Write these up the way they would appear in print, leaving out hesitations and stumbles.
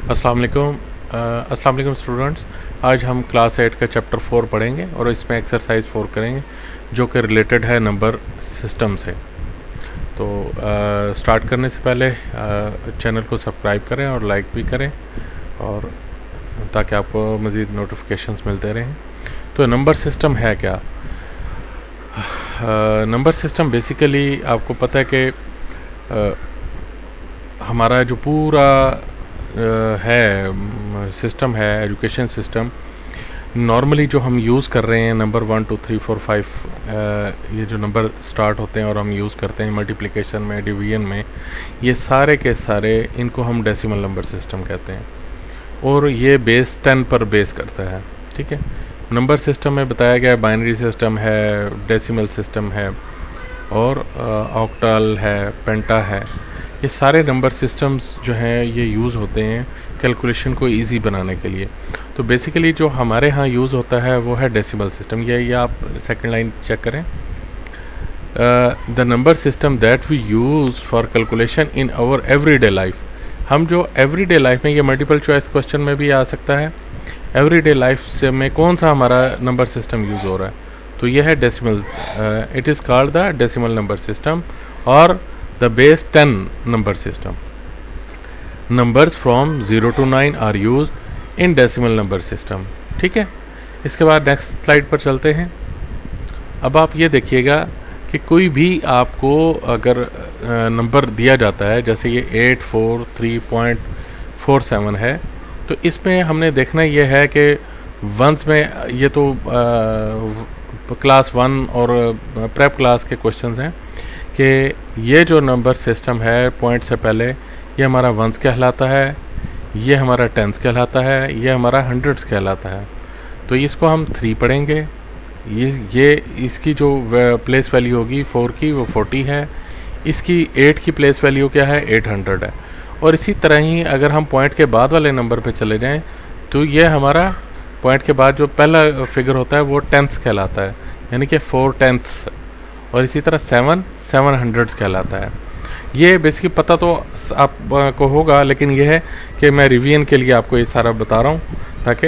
अस्सलाम वालेकुम स्टूडेंट्स। आज हम क्लास 8 का चैप्टर 4 पढ़ेंगे और इसमें एक्सरसाइज 4 करेंगे जो कि रिलेटेड है नंबर सिस्टम से। तो स्टार्ट करने से पहले चैनल को सब्सक्राइब करें और लाइक भी करें और ताकि आपको मज़ीद नोटिफिकेशंस मिलते रहें। तो नंबर सिस्टम है क्या? नंबर सिस्टम बेसिकली आपको पता है कि हमारा जो पूरा है सिस्टम है एजुकेशन सिस्टम, नॉर्मली जो हम यूज़ कर रहे हैं नंबर 1 2 3 4 5 ये जो नंबर स्टार्ट होते हैं और हम यूज़ करते हैं मल्टीप्लिकेशन में, डिवीजन में, ये सारे के सारे इनको हम डेसिमल नंबर सिस्टम कहते हैं और ये बेस 10 पर बेस करता है। ठीक है, नंबर सिस्टम में बताया गया बाइनरी सिस्टम है, डेसिमल सिस्टम है और ऑक्टल है, पेंटा है। ये सारे नंबर सिस्टम्स जो हैं ये यूज़ होते हैं कैलकुलेशन को इजी बनाने के लिए। तो बेसिकली जो हमारे यहाँ यूज़ होता है वो है डेसिमल सिस्टम। ये आप सेकंड लाइन चेक करें, the number system that we use for calculation in our everyday life. हम जो एवरीडे लाइफ में, ये मल्टीपल चॉइस क्वेश्चन में भी आ सकता है, एवरीडे लाइफ से में कौन सा हमारा नंबर सिस्टम यूज़ हो रहा है, तो ये है decimal. It is called the decimal number system और the base 10 number system. Numbers from 0 to 9 are used in decimal number system. ठीक है, इसके बाद नेक्स्ट स्लाइड पर चलते हैं। अब आप ये देखिएगा कि कोई भी आपको अगर नंबर दिया जाता है, जैसे ये 843.47 है, तो इसमें हमने देखना ये है कि वंस में ये तो क्लास 1 और प्रेप क्लास के क्वेश्चंस हैं कि ये जो नंबर सिस्टम है पॉइंट से पहले ये हमारा वंस कहलाता है, ये हमारा टेंस कहलाता है, ये हमारा हंड्रेड्स कहलाता है। तो इसको हम 3 पढ़ेंगे। ये इसकी जो प्लेस वैल्यू होगी 4 की वो 40 है, इसकी 8 की प्लेस वैल्यू क्या है 800 है। और इसी तरह ही अगर हम पॉइंट के बाद वाले नंबर पे चले जाएं तो ये हमारा पॉइंट के बाद जो पहला फिगर होता है वो टेंस कहलाता है, यानी कि 4 टेंथ्स। और इसी तरह 700 कहलाता है। ये बेसिकली पता तो आपको होगा, लेकिन यह है कि मैं रिवीजन के लिए आपको ये सारा बता रहा हूँ ताकि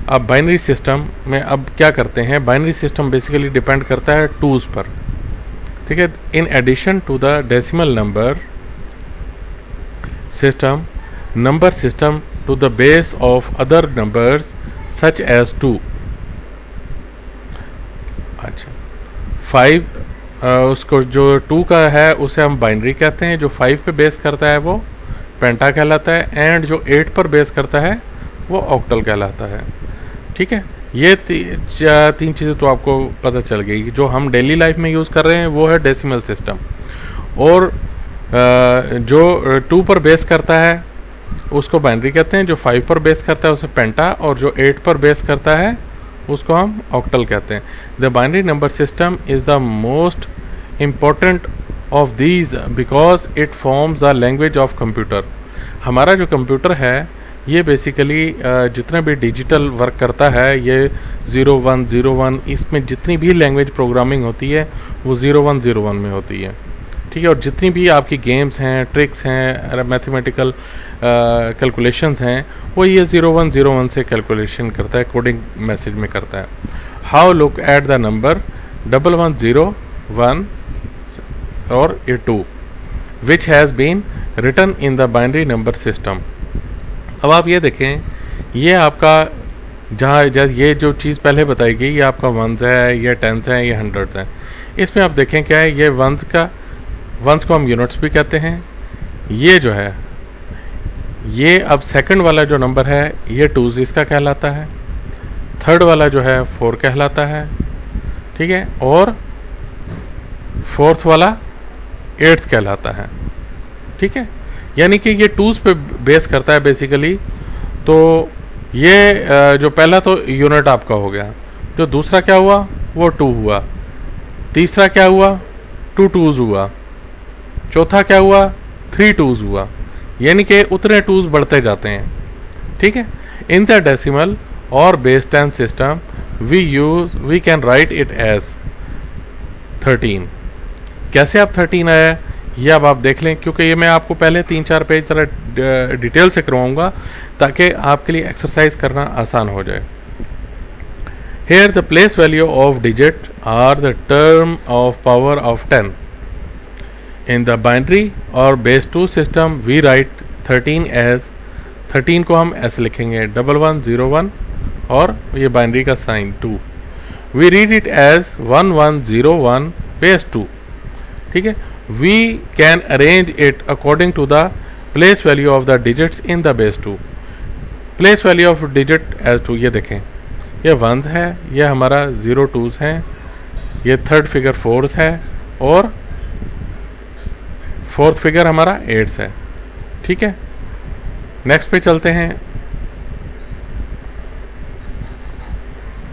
आप बाइनरी सिस्टम में अब क्या करते हैं। बाइनरी सिस्टम बेसिकली डिपेंड करता है टूज पर। ठीक है, in addition to the decimal number system to the base of other numbers such as 2। अच्छा, 5 उसको जो 2 का है उसे हम बाइनरी कहते हैं, जो 5 पे बेस करता है वो पेंटा कहलाता है, एंड जो 8 पर बेस करता है वो ऑक्टल कहलाता है। ठीक है, ये 3 चीज़ें तो आपको पता चल गई। जो हम डेली लाइफ में यूज़ कर रहे हैं वो है डेसिमल सिस्टम, और जो 2 पर बेस करता है उसको बाइनरी कहते हैं, जो 5 पर बेस करता है उसे पेंटा, और जो 8 पर बेस करता है उसको हम ऑक्टल कहते हैं। The binary number system is the most important of these because it forms the language of computer. हमारा जो कंप्यूटर है ये बेसिकली जितना भी डिजिटल वर्क करता है, ये 0101, इसमें जितनी भी लैंग्वेज प्रोग्रामिंग होती है वो 0101 में होती है। ठीक है, और जितनी भी आपकी गेम्स हैं, ट्रिक्स हैं, मैथमेटिकल कैलकुलेशंस हैं, वो ये 0101 से कैलकुलेशन करता है, कोडिंग मैसेज में करता है। How look at the number 1101 और 2 which has been written in the binary number system. अब आप ये देखें, ये आपका जहाँ ये जो चीज़ पहले बताई गई ये आपका वंस है, ये टेंस है, ये हंड्रेड्स है। इसमें आप देखें क्या है, ये वंस को हम यूनिट्स भी कहते हैं। ये जो है ये अब सेकंड वाला जो नंबर है ये 2 इसका कहलाता है, थर्ड वाला जो है 4 कहलाता है। ठीक है, और फोर्थ वाला 8th कहलाता है। ठीक है, यानी कि ये 2s पे बेस करता है बेसिकली। तो ये जो पहला तो यूनिट आपका हो गया, जो दूसरा क्या हुआ वो 2 हुआ, तीसरा क्या हुआ 2 2s हुआ, चौथा क्या हुआ 3 2s हुआ, यानी कि उतने 2s बढ़ते जाते हैं। ठीक है, इन द डेसिमल और base 10 system we can write it as 13। कैसे आप 13 आया, ये अब आप देख लें, क्योंकि ये मैं आपको पहले 3-4 पेज तरह डिटेल से करवाऊंगा ताकि आपके लिए एक्सरसाइज करना आसान हो जाए. Here the place value of digit are the term of power of 10. In the binary or base 2 system we write 13 as 13 को हम ऐसे लिखेंगे 1101 और ये बाइनरी का sign 2. We read it as 1101 base 2. ठीक है. We can arrange it according to the place value of the digits in the base 2. Place value of digit as 2 ये देखें, ये वंस है, ये हमारा 02s हैं, ये थर्ड फिगर 4s है और फोर्थ फिगर हमारा 8s है. ठीक है. नेक्स्ट पे चलते हैं.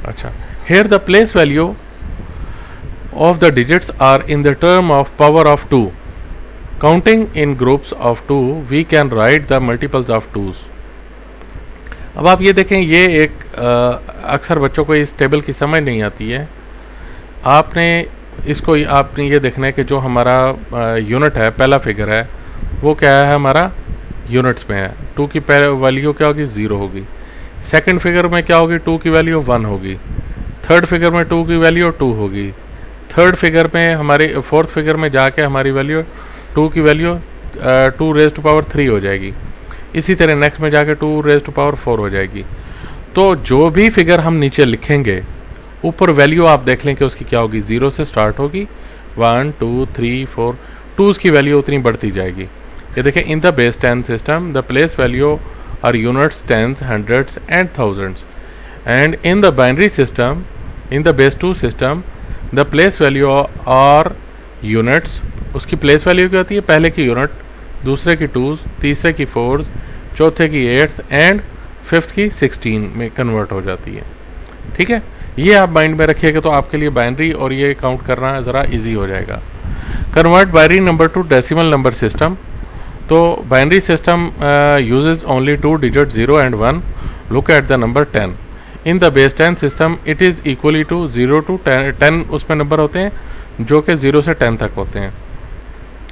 अच्छा, here the place value of the digits are in the term of power of 2. Counting in groups of 2 we can write the multiples of 2s. अब आप ये देखें, ये एक अक्सर बच्चों को इस टेबल की समझ नहीं आती है. आपने ये देखना है कि जो हमारा यूनिट है, पहला फिगर है, वो क्या है, हमारा यूनिट्स में है. 2 की वैल्यू क्या होगी, 0 होगी. सेकंड फिगर में क्या होगी, 2 की वैल्यू 1 होगी. थर्ड फिगर में 2 की वैल्यू 2 होगी. थर्ड फिगर में हमारी फोर्थ फिगर में जाके हमारी वैल्यू 2 की वैल्यू 2 रेज़ टू पावर 3 हो जाएगी. इसी तरह नेक्स्ट में जाके 2 रेज़ टू पावर 4 हो जाएगी. तो जो भी फिगर हम नीचे लिखेंगे, ऊपर वैल्यू आप देख लें कि उसकी क्या होगी, 0 से स्टार्ट होगी, 1 2 3 4, 2s की वैल्यू उतनी बढ़ती जाएगी. ये देखें, in the base 10 system the place value are units, tens, hundreds and thousands. And in the binary system in the base 2 system the place value are units. उसकी प्लेस वैल्यू क्या होती है, पहले की यूनिट, दूसरे की 2s, तीसरे की 4s, चौथे की 8th एंड फिफ्थ की 16 में कन्वर्ट हो जाती है. ठीक है. ये आप माइंड में रखिएगा तो आपके लिए बाइनरी और ये काउंट करना ज़रा इजी हो जाएगा. Convert binary number to decimal number system. तो binary system uses only 2 digit 0 and 1. Look at the number 10. In the base 10 system it is equally to 0 to 10. उसमें नंबर होते हैं जो कि 0 से 10 तक होते हैं.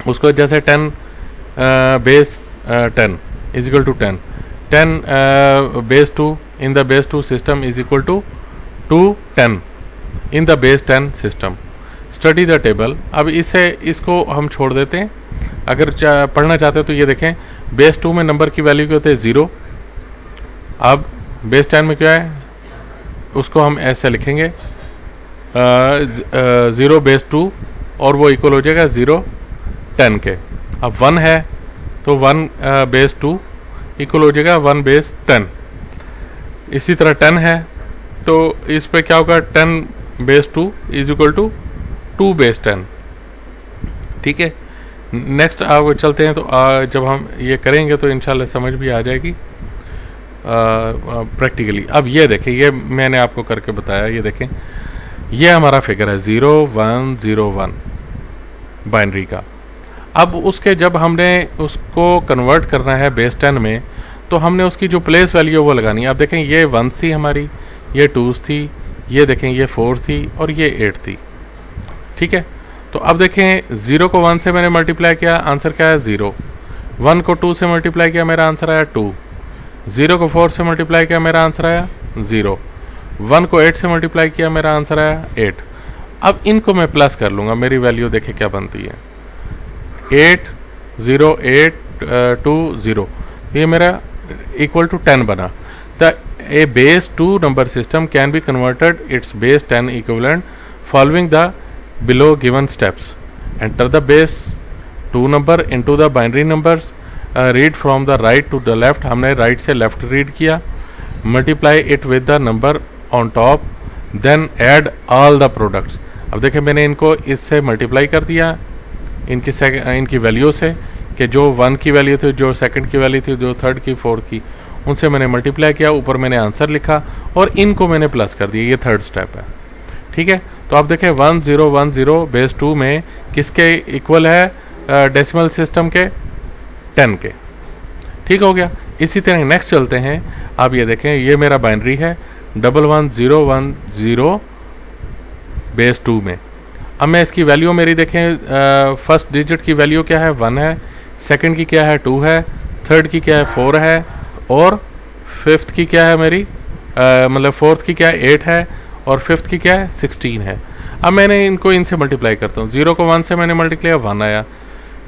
उसको जैसे 10 base 10 is equal to 10. 10 base 2 in the base 2 system is equal to 10 in the base 10 system. Study the table. अब इसको हम छोड़ देते हैं. अगर पढ़ना चाहते हो तो ये देखें, बेस 2 में नंबर की वैल्यू क्या होते हैं, 0. अब बेस 10 में क्या है, उसको हम ऐसे लिखेंगे 0 बेस 2 और वो इक्वल हो जाएगा 0 10 के. अब 1 है तो 1 बेस 2 इक्वल हो जाएगा 1 बेस 10. इसी तरह 10 है तो इस पे क्या होगा, 10 base 2 is equal to 2 base 10. ठीक है. नेक्स्ट आप चलते हैं. तो जब हम ये करेंगे तो इंशाल्लाह समझ भी आ जाएगी प्रैक्टिकली. अब ये देखें, ये मैंने आपको करके बताया. ये देखें, ये हमारा फिगर है 0101 बाइनरी का. अब उसके जब हमने उसको कन्वर्ट करना है बेस 10 में तो हमने उसकी जो प्लेस वैल्यू वो लगानी है. आप देखें, ये 1 थी हमारी, ये 2 थी, ये देखें ये 4 थी और ये 8 थी. ठीक है. तो अब देखें, 0 को 1 से मैंने मल्टीप्लाई किया, आंसर क्या है 0. 1 को 2 से मल्टीप्लाई किया, मेरा आंसर आया 2. 0 को 4 से मल्टीप्लाई किया, मेरा आंसर आया 0. 1 को 8 से मल्टीप्लाई किया, मेरा आंसर आया 8. अब इनको मैं प्लस कर लूँगा, मेरी वैल्यू देखें क्या बनती है, 8 0 8 2 0. ये मेरा इक्वल टू 10 बना. The A base 2 number system can be converted it's base 10 equivalent following the below given steps. Enter the base 2 number into the binary numbers. Read from the right to the left. हमने right से left read किया. Multiply it with the number on top. Then add all the products. अब देखें, मैंने इनको इससे multiply कर दिया इनकी वैल्यू से, कि जो 1 की वैल्यू थी, जो सेकंड की वैल्यू थी, जो थर्ड की, फोर्थ की, उनसे मैंने मल्टीप्लाई किया. ऊपर मैंने आंसर लिखा और इनको मैंने प्लस कर दिया. ये थर्ड स्टेप है. ठीक है. तो आप देखें 1010 बेस 2 में किसके इक्वल है, डेसिमल सिस्टम के 10 के. ठीक हो गया. इसी तरह नेक्स्ट चलते हैं. आप ये देखें, ये मेरा बाइनरी है 11010 बेस 2 में. अब मैं इसकी वैल्यू मेरी देखें, फर्स्ट डिजिट की वैल्यू क्या है 1 है, सेकंड की क्या है 2 है, थर्ड की क्या है 4 है, और फिफ्थ की क्या है मेरी मतलब फोर्थ की क्या है 8 है, और फिफ्थ की क्या है 16 है। अब मैंने इनको इनसे मल्टीप्लाई करता हूँ। 0 को 1 से मैंने मल्टीप्लाई 1 आया,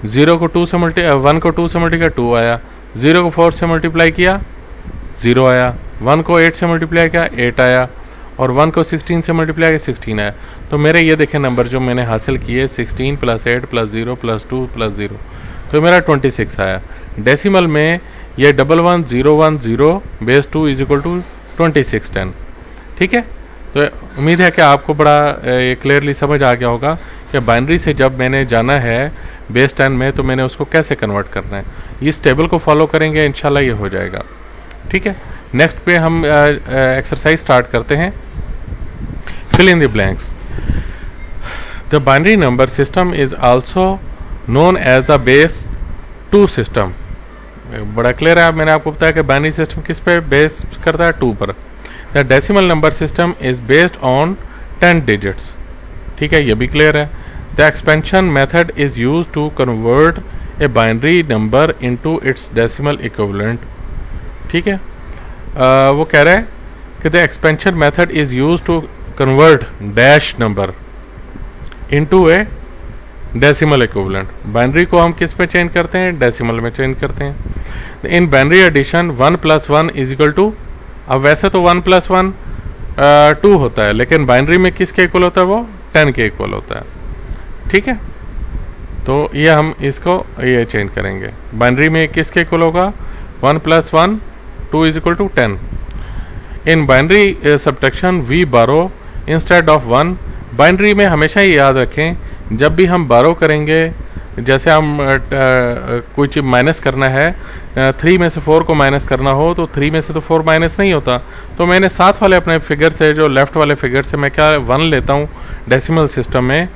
0 को 2 से 1 को 2 से मल्टीप्लाई 2 आया, 0 को 4 से मल्टीप्लाई किया 0 आया, 1 को 8 से मल्टीप्लाई किया 8 आया, और 1 को 16 से मल्टीप्लाई किया 16 आया। तो मेरे ये देखें नंबर जो मैंने हासिल किए 16 + 8 + 0 + 2 + 0, तो मेरा 26 आया। डेसिमल में ये 11010 बेस 2 = 2610। ठीक है, तो उम्मीद है कि आपको बड़ा क्लियरली समझ आ गया होगा कि बाइनरी से जब मैंने जाना है बेस 10 में तो मैंने उसको कैसे कन्वर्ट करना है। इस टेबल को फॉलो करेंगे इंशाल्लाह ये हो जाएगा। ठीक है, नेक्स्ट पे हम एक्सरसाइज स्टार्ट करते हैं। Fill in the blanks. The binary number system is also known as the base 2 system. बड़ा क्लियर है, मैंने आपको बताया कि बाइनरी सिस्टम किस पे बेस करता है 2 पर। The decimal number system is based on 10 digits. ठीक है, ये भी क्लियर है। The expansion method is use to convert a binary number into its decimal equivalent. ठीक है, वो कह रहा है कि the expansion method is use to convert dash number into a decimal equivalent. Binary को हम किस पे चेंज करते हैं, डेसिमल में चेंज करते हैं। इन बाइनरी एडिशन 1 + 1 = अब वैसे तो 1 + 1 2 होता है, लेकिन बाइनरी में किसके इक्वल होता है, वो 10 के इक्वल होता है। ठीक है, तो ये हम इसको ये चेंज करेंगे। बाइनरी में किसके इक्वल होगा 1 + 1 2 = 10। इन बाइनरी सब्ट्रैक्शन वी बारो इंस्टेड ऑफ 1। बाइनरी में हमेशा ये याद रखें, जब भी हम बारो करेंगे, जैसे हम कोई चीज़ माइनस करना है, 3 में से 4 को माइनस करना हो तो 3 में से तो 4 माइनस नहीं होता, तो मैंने साथ वाले अपने फिगर से, जो लेफ़्ट वाले फिगर से मैं क्या 1 लेता हूँ डेसिमल सिस्टम में,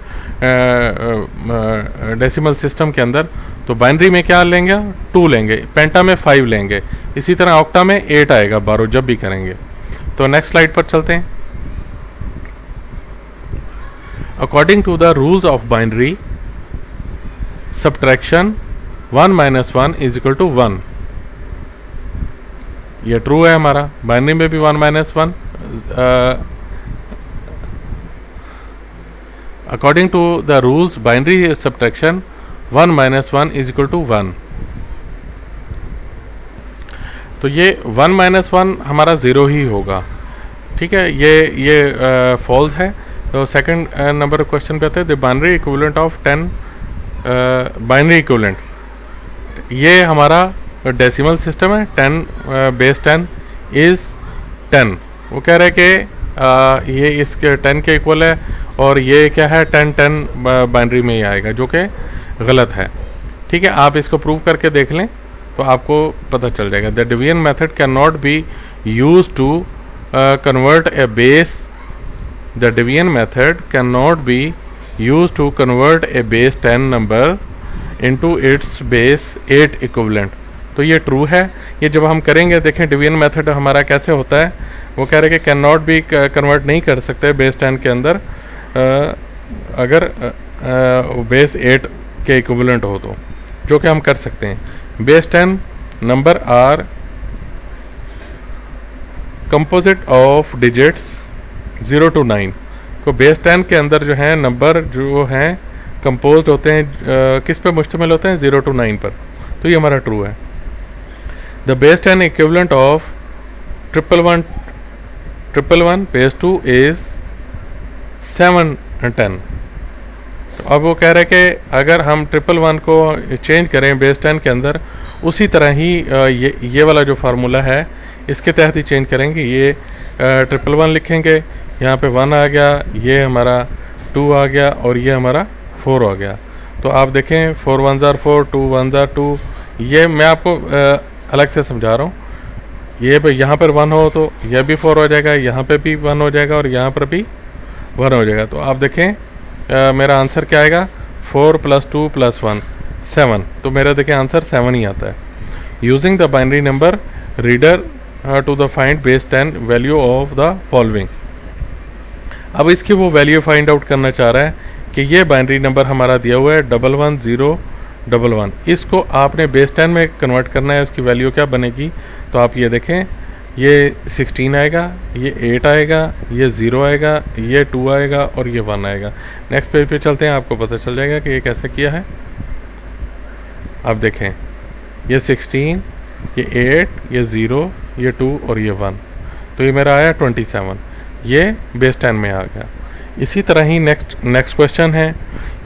डेसिमल सिस्टम के अंदर। तो बाइनरी में क्या लेंगे 2 लेंगे, पेंटा में 5 लेंगे, इसी तरह ऑक्टा में 8 आएगा बारो जब भी करेंगे। तो नेक्स्ट स्लाइड पर चलते हैं। According to the rules of binary subtraction 1 - 1 = 1। ये ट्रू है हमारा, बाइनरी में भी 1 - 1। According to the rules binary subtraction 1 - 1 = 1। तो ये 1 - 1 हमारा 0 ही होगा। ठीक है, ये फॉल्स है। तो सेकंड नंबर क्वेश्चन पे आते हैं, the binary equivalent of 10 binary equivalent. ये हमारा डेसिमल सिस्टम है, 10 बेस 10 इज़ 10। वो कह रहे हैं कि ये इसके 10 के इक्वल है, और ये क्या है 10 बाइनरी में ही आएगा, जो कि गलत है। ठीक है, आप इसको प्रूव करके देख लें तो आपको पता चल जाएगा। The division method can not be use to convert a base. The division method cannot be used to convert a base 10 number into its base 8 equivalent। तो ये ट्रू है। ये जब हम करेंगे, देखें डिवीजन मेथड हमारा कैसे होता है। वो कह रहे हैं कि कैन नॉट बी कन्वर्ट नहीं कर सकते बेस 10 के अंदर अगर बेस 8 के इक्विवेलेंट हो तो, जो कि हम कर सकते हैं। Base 10 number are composite of digits 0 to 9। को बेस 10 के अंदर जो है नंबर जो हैं कंपोज होते हैं किस पे मुश्तमिल होते हैं 0 to 9 पर। तो ये हमारा ट्रू है। The base 10 equivalent of 111 base 2 is 7 and 10। तो अब वो कह रहे हैं कि अगर हम 111 को चेंज करें बेस 10 के अंदर, उसी तरह ही ये वाला जो फार्मूला है इसके तहत ही चेंज करेंगे। ये 111 लिखेंगे, यहाँ पे 1 आ गया, ये हमारा 2 आ गया, और ये हमारा 4 आ गया। तो आप देखें 4 1s are 4, 2 1s are 2। ये मैं आपको अलग से समझा रहा हूँ। ये पे यहाँ पर 1 हो तो यह भी 4 हो जाएगा, यहाँ पे भी 1 हो जाएगा, और यहाँ पर भी 1 हो जाएगा। तो आप देखें मेरा आंसर क्या आएगा 4 + 2 + 1 7। तो मेरा देखें आंसर 7 ही आता है। Using the binary number reader to the find base 10 value of the following. अब इसकी वो वैल्यू फाइंड आउट करना चाह रहा है कि ये बाइनरी नंबर हमारा दिया हुआ है 11011, इसको आपने बेस 10 में कन्वर्ट करना है, उसकी वैल्यू क्या बनेगी। तो आप ये देखें, ये 16 आएगा, ये 8 आएगा, ये 0 आएगा, ये 2 आएगा और ये 1 आएगा। नेक्स्ट पेज पे चलते हैं, आपको पता चल जाएगा कि ये कैसे किया है। आप देखें, ये 16, ये 8, ये 0, ये 2 और ये 1, तो ये मेरा आया 27, ये बेस 10 में आ गया। इसी तरह ही नेक्स्ट क्वेश्चन है,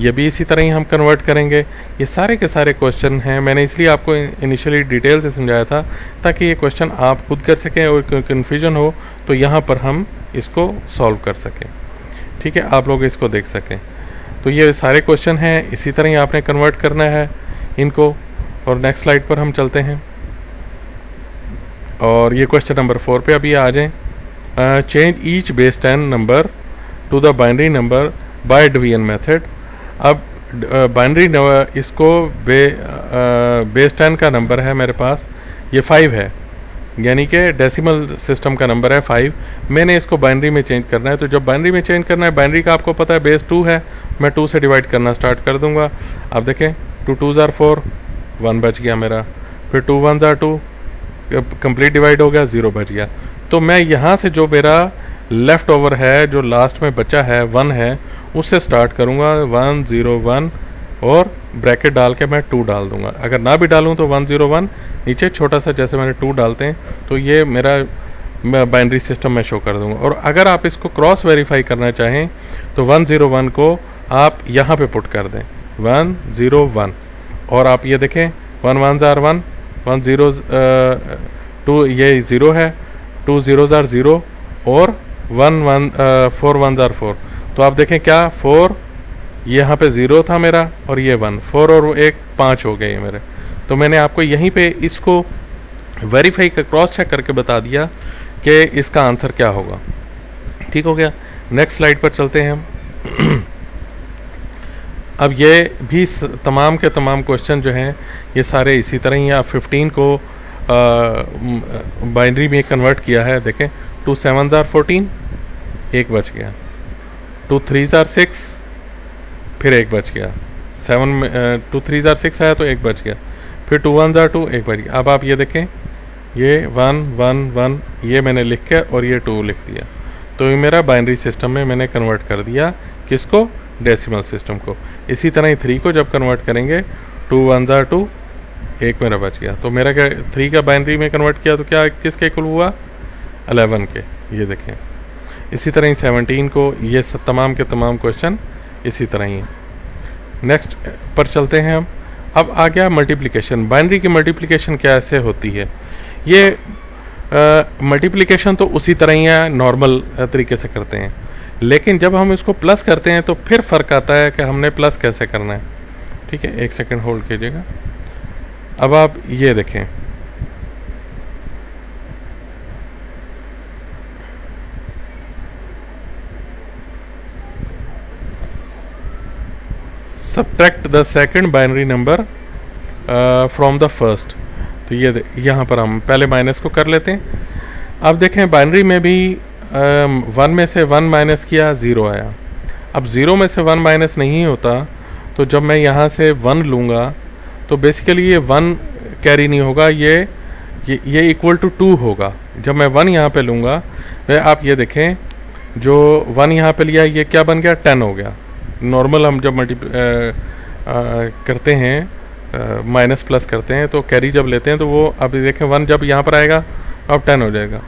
ये भी इसी तरह ही हम कन्वर्ट करेंगे। ये सारे के सारे क्वेश्चन हैं, मैंने इसलिए आपको इनिशियली डिटेल से समझाया था ताकि ये क्वेश्चन आप खुद कर सकें और कन्फ्यूजन हो तो यहाँ पर हम इसको सॉल्व कर सकें। ठीक है, आप लोग इसको देख सकें। तो ये सारे क्वेश्चन हैं, इसी तरह ही आपने कन्वर्ट करना है इनको। और नेक्स्ट स्लाइड पर हम चलते हैं और ये क्वेश्चन नंबर 4 पे अभी आ जाएं। Change each base 10 number two the binary number by division method. अब बाइनरी इसको बेस 10 का नंबर है मेरे पास, ये 5 है, यानी कि डेसिमल सिस्टम का नंबर है 5। मैंने इसको बाइनरी में चेंज करना है, तो जब बाइनरी में चेंज करना है, बाइनरी का आपको पता है बेस 2 है, मैं 2 से डिवाइड करना स्टार्ट कर दूंगा। अब देखें, 2 2s are 4, 1 बच गया मेरा, फिर 2 1s are 2, कंप्लीट डिवाइड हो गया, 0 बच गया। तो मैं यहाँ से जो मेरा लेफ्ट ओवर है, जो लास्ट में बचा है 1 है, उससे स्टार्ट करूँगा 1 0 1 और ब्रैकेट डाल के मैं 2 डाल दूंगा। अगर ना भी डालूँ तो 1 0 1 नीचे छोटा सा जैसे मैंने 2 डालते हैं, तो ये मेरा बाइनरी सिस्टम में शो कर दूंगा। और अगर आप इसको क्रॉस वेरीफाई करना चाहें तो 1 0 1 को आप यहाँ पे पुट कर दें, 1 0 1, और आप ये देखें 1 1s are 1, 1 0 2, ये 0 है, 2 0s are 0 और 4 1s are 4। तो आप देखें क्या 4 यहाँ पे 0 था मेरा और ये 1, 4 और 1 5 हो गए मेरे। तो मैंने आपको यहीं पे इसको वेरीफाई कर क्रॉस चेक करके बता दिया कि इसका आंसर क्या होगा। ठीक हो गया, नेक्स्ट स्लाइड पर चलते हैं हम। अब ये भी तमाम के तमाम क्वेश्चन जो हैं ये सारे इसी तरह ही, आप 15 को बाइनरी में कन्वर्ट किया है। देखें, 2 7s are 14, 1 बच गया, 2 3s are 6, फिर 1 बच गया, 2 3s are 6 आया तो 1 बच गया, फिर 2 1s are 2, 1 बच गया। अब आप ये देखें, ये 1 1 1 ये मैंने लिख के और ये 2 लिख दिया, तो ये मेरा बाइनरी सिस्टम में मैंने कन्वर्ट कर दिया, किसको, डेसिमल सिस्टम को। इसी तरह ही 3 को जब कन्वर्ट करेंगे, 2 1s are 2, 1 मेरा बच गया। तो मेरा क्या 3 का बाइनरी में कन्वर्ट किया तो क्या किसके इक्वल हुआ, 11 के। ये देखें, इसी तरह ही 17 को, ये तमाम के तमाम क्वेश्चन इसी तरह ही। नेक्स्ट पर चलते हैं हम। अब आ गया मल्टीप्लिकेशन। बाइनरी की मल्टीप्लिकेशन कैसे होती है। ये मल्टीप्लिकेशन तो उसी तरह ही है, नॉर्मल तरीके से करते हैं, लेकिन जब हम इसको प्लस करते हैं तो फिर फ़र्क आता है कि हमने प्लस कैसे करना है। ठीक है, 1 सेकेंड होल्ड कीजिएगा। अब आप ये देखें, subtract the second binary number from the first. तो ये यहाँ पर हम पहले माइनस को कर लेते हैं। अब देखें, बाइनरी में भी 1 में से 1 माइनस किया, 0 आया। अब 0 में से 1 माइनस नहीं होता, तो जब मैं यहाँ से 1 लूँगा तो बेसिकली ये 1 कैरी नहीं होगा, ये इक्वल टू 2 होगा। जब मैं 1 यहाँ पे लूँगा, आप ये देखें, जो 1 यहाँ पे लिया ये क्या बन गया, 10 हो गया। नॉर्मल हम जब करते हैं, माइनस प्लस करते हैं, तो कैरी जब लेते हैं तो वो, अब देखें 1 जब यहाँ पर आएगा अब 10 हो जाएगा।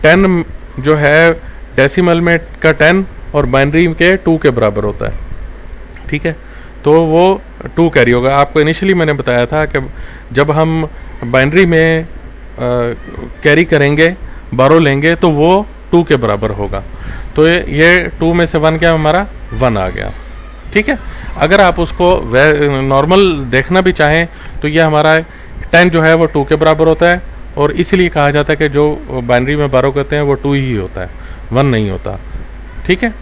10 जो है डेसिमल में का 10 और बाइनरी के 2 के बराबर होता है। ठीक है, तो वो 2 कैरी होगा। आपको इनिशियली मैंने बताया था कि जब हम बाइनरी में कैरी करेंगे, बारो लेंगे, तो वो 2 के बराबर होगा। तो ये 2 में से 1 क्या हमारा 1 आ गया। ठीक है, अगर आप उसको नॉर्मल देखना भी चाहें तो ये हमारा 10 जो है वो 2 के बराबर होता है, और इसलिए कहा जाता है कि जो बाइनरी में बारो करते हैं वो 2 ही होता है, 1 नहीं होता। ठीक है,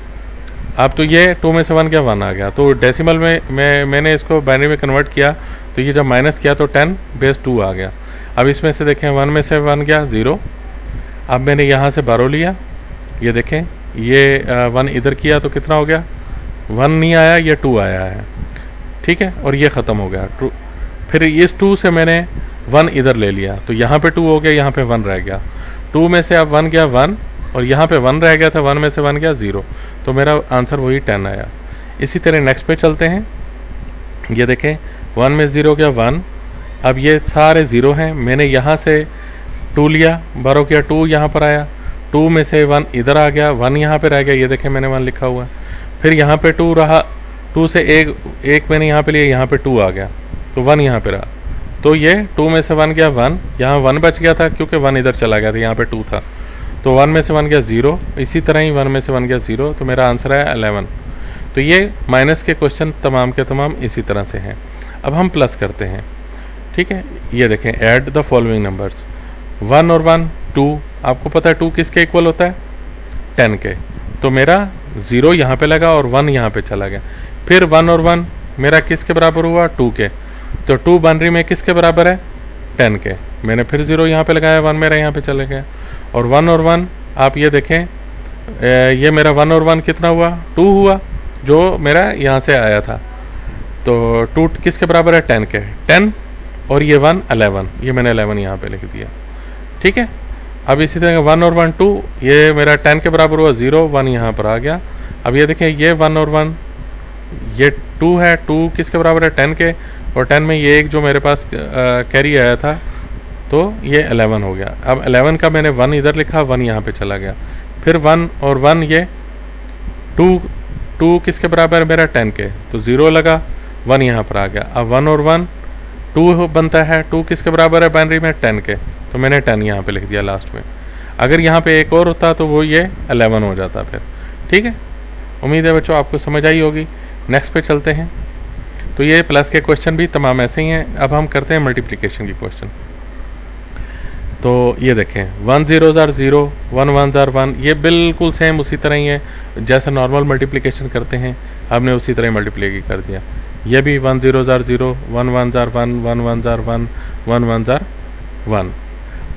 अब तो ये 2 में से 1 क्या 1 आ गया। तो डेसिमल में मैंने इसको बाइनरी में कन्वर्ट किया, तो ये जब माइनस किया तो 10 बेस 2 आ गया। अब इसमें से देखें 1 में से 1 गया 0। अब मैंने यहाँ से बारो लिया, ये देखें, ये 1 इधर किया तो कितना हो गया 1 नहीं आया, ये 2 आया है, ठीक है, और ये ख़त्म हो गया। फिर इस 2 से मैंने 1 इधर ले लिया, तो यहाँ पे 2 हो गया, यहाँ पे 1 रह गया। 2 में से अब 1 गया 1, और यहाँ पे 1 रह गया था, 1 में से 1 गया 0, तो मेरा आंसर वही 10 आया। इसी तरह नेक्स्ट पे चलते हैं। ये देखें 1 में 0 गया 1, अब ये सारे 0 हैं, मैंने यहाँ से 2 लिया, बारो किया, 2 यहाँ पर आया, 2 में से 1 इधर आ गया, 1 यहाँ पे रह गया, ये देखें मैंने 1 लिखा हुआ है। फिर यहाँ पे 2 रहा, 2 से एक मैंने यहाँ पे लिया, यहाँ पे 2 आ गया, तो 1 यहाँ पे रहा, तो ये 2 में से 1 गया 1, यहाँ 1 बच गया था क्योंकि 1 इधर चला गया था, यहाँ पे 2 था, तो 1 में से 1 गया 0, इसी तरह ही 1 में से 1 गया 0, तो मेरा आंसर है 11। तो ये माइनस के क्वेश्चन तमाम के तमाम इसी तरह से हैं। अब हम प्लस करते हैं, ठीक है। ये देखें, ऐड द फॉलोइंग नंबर्स, 1 और 1 2, आपको पता है 2 किसके इक्वल होता है, 10 के, तो मेरा 0 यहाँ पे लगा और 1 यहाँ पे चला गया। फिर 1 और 1 मेरा किसके बराबर हुआ, 2 के, तो 2 बाइनरी में किसके बराबर है, 10 के, मैंने फिर 0 यहाँ पे लगाया, 1 मेरा यहाँ पे चले गया। और 1 और 1 आप ये देखें, ये मेरा 1 और 1 कितना हुआ, 2 हुआ, जो मेरा यहाँ से आया था, तो 2 किसके बराबर है, 10 के, 10 और ये 1 11, ये मैंने 11 यहाँ पे लिख दिया, ठीक है। अब इसी तरह 1 और 1 2, ये मेरा 10 के बराबर हुआ, 0 1 यहाँ पर आ गया। अब ये देखें, ये 1 और 1, ये 2 है, 2 किसके बराबर है, 10 के, और 10 में ये एक जो मेरे पास कैरी आया था, तो ये 11 हो गया। अब 11 का मैंने 1 इधर लिखा, 1 यहाँ पे चला गया। फिर 1 और 1, ये 2 किसके बराबर है मेरा, 10 के, तो 0 लगा, 1 यहाँ पर आ गया। अब 1 और 1 2 बनता है, 2 किसके बराबर है बाइनरी में, 10 के, तो मैंने 10 यहाँ पे लिख दिया लास्ट में। अगर यहाँ पे एक और होता तो वो ये 11 हो जाता फिर, ठीक है। उम्मीद है बच्चों आपको समझ आई होगी। नेक्स्ट पे चलते हैं। तो ये प्लस के क्वेश्चन भी तमाम ऐसे ही हैं। अब हम करते हैं मल्टीप्लिकेशन की क्वेश्चन। तो ये देखें, 1 0 0, 1 1 1, ये बिल्कुल सेम उसी तरह ही है जैसे नॉर्मल मल्टीप्लिकेशन करते हैं, हमने उसी तरह मल्टीप्लाई कर दिया। ये भी 1 0 0, 1 1 1, 1 1 1, 1 1 1।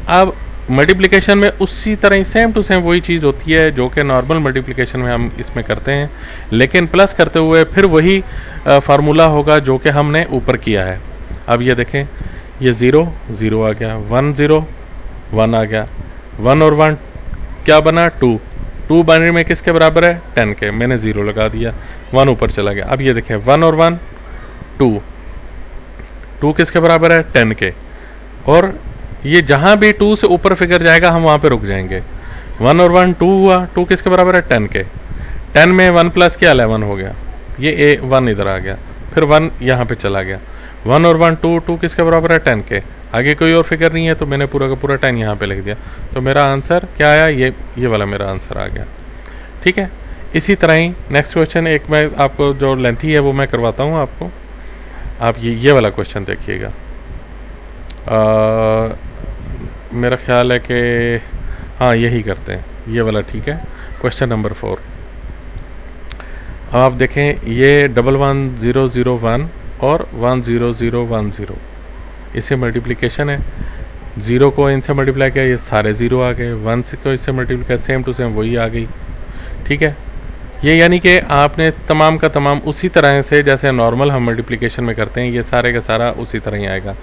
अब मल्टीप्लिकेशन में उसी तरह ही सेम टू सेम वही चीज़ होती है जो कि नॉर्मल मल्टीप्लिकेशन में हम इसमें करते हैं, लेकिन प्लस करते हुए फिर वही फार्मूला होगा जो कि हमने ऊपर किया है। अब ये देखें, ये 0 0 आ गया, 1 0 1 आ गया, 1 और 1 क्या बना, 2 बाइनरी में किसके बराबर है, 10 के, मैंने 0 लगा दिया, 1 ऊपर चला गया। अब ये देखें, 1 और 1 2 किसके बराबर है, 10 के, और ये जहाँ भी 2 से ऊपर फिगर जाएगा हम वहाँ पे रुक जाएंगे। 1 और 1 2 हुआ, 2 किसके बराबर है, 10 के, 10 में 1 प्लस किया 11 हो गया, ये 1 इधर आ गया, फिर 1 यहाँ पे चला गया। 1 और 1 2 किसके बराबर है, 10 के, आगे कोई और फिगर नहीं है, तो मैंने पूरा का पूरा 10 यहाँ पे लिख दिया, तो मेरा आंसर क्या आया, ये वाला मेरा आंसर आ गया, ठीक है। इसी तरह ही नेक्स्ट क्वेश्चन एक मैं आपको जो लेंथी है वो मैं करवाता हूँ आपको। आप ये वाला क्वेश्चन देखिएगा, मेरा ख्याल है कि हाँ यही करते हैं, ये वाला ठीक है। क्वेश्चन नंबर 4, अब आप देखें, ये 1 1 0 0 1 और 1 0 0 1 0, इसे मल्टीप्लिकेशन है। 0 को इनसे मल्टीप्लाई किया, ये सारे 0 आ गए, 1 को इससे मल्टीप्लाई किया, सेम टू सेम वही आ गई, ठीक है। ये यानी कि आपने तमाम का तमाम उसी तरह से जैसे नॉर्मल हम मल्टीप्लिकेशन में करते हैं, ये सारे का सारा उसी तरह ही आएगा।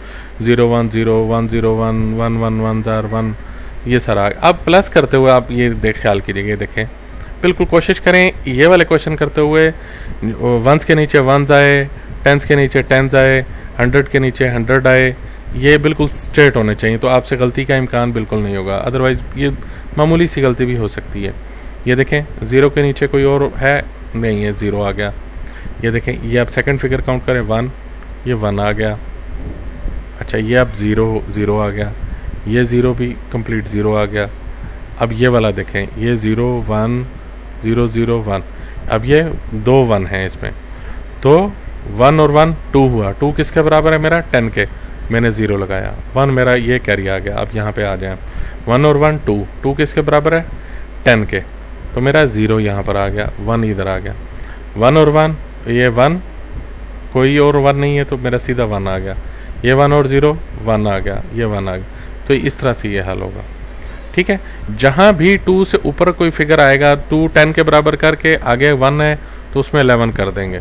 0 1 0 1 0 1 1 1 1 0 1, ये सारा। अब प्लस करते हुए आप ये ख्याल कीजिए, देखें, बिल्कुल कोशिश करें ये वाले क्वेश्चन करते हुए 1s के नीचे 1s आए, 10s के नीचे 10s आए, 100 के नीचे 100 आए, ये बिल्कुल स्ट्रेट होने चाहिए, तो आपसे गलती का इम्कान बिल्कुल नहीं होगा। अदरवाइज़ ये मामूली सी गलती भी हो सकती है। ये देखें, 0 के नीचे कोई और है नहीं है, 0 आ गया। ये देखें, ये आप सेकंड फिगर काउंट करें, 1, ये 1 आ गया। अच्छा, ये अब 0 0 आ गया, ये 0 भी कंप्लीट 0 आ गया। अब ये वाला देखें, ये 0 1 0 0 1, अब ये 2 1 हैं इसमें, तो 1 और 1 2 हुआ, 2 किसके बराबर है मेरा, 10 के, मैंने 0 लगाया, 1 मेरा ये कैरी आ गया। अब यहाँ पे आ जाए, 1 और 1 2 किसके बराबर है, 10 के, तो मेरा 0 यहाँ पर आ गया, 1 इधर आ गया। 1 और 1, ये 1, कोई और 1 नहीं है, तो मेरा सीधा 1 आ गया। ये 1 और 0 1 आ गया, ये 1 आ गया। तो इस तरह से ये हल होगा, ठीक है। जहाँ भी 2 से ऊपर कोई फिगर आएगा, 2 10 के बराबर करके आगे 1 है, तो तो उसमें 11 कर देंगे,